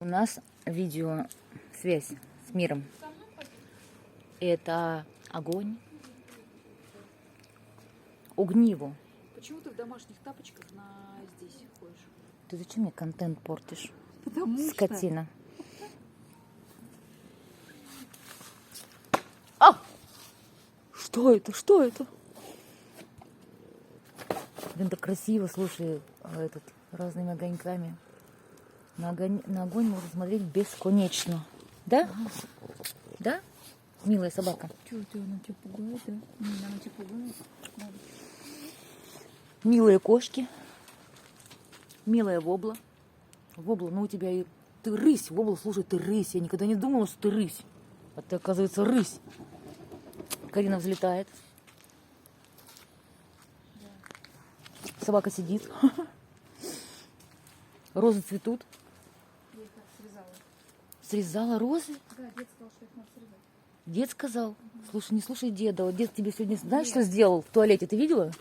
У нас видеосвязь с миром. Это огонь. Огниво. Почему ты в домашних тапочках здесь ходишь? Ты зачем мне контент портишь? Потому Скотина. А! Что это? Что это? Блин, так красиво, слушай, разными огоньками. На огонь можно смотреть бесконечно. Да? Да? Милая собака. Чего ты, она тебя пугает, да? Она тебя пугает. Милые кошки. Милая вобла. Вобла, ну у тебя и... Ты рысь, вобла, слушай, ты рысь. Я никогда не думала, что ты рысь. А ты, оказывается, рысь. Карина взлетает. Да. Собака сидит. Розы цветут. Я их срезала. Срезала розы? Да, дед сказал, что их надо срезать. Дед сказал? Угу. Слушай, не слушай деда. Вот дед тебе сегодня, знаешь, что сделал в туалете? Ты видела?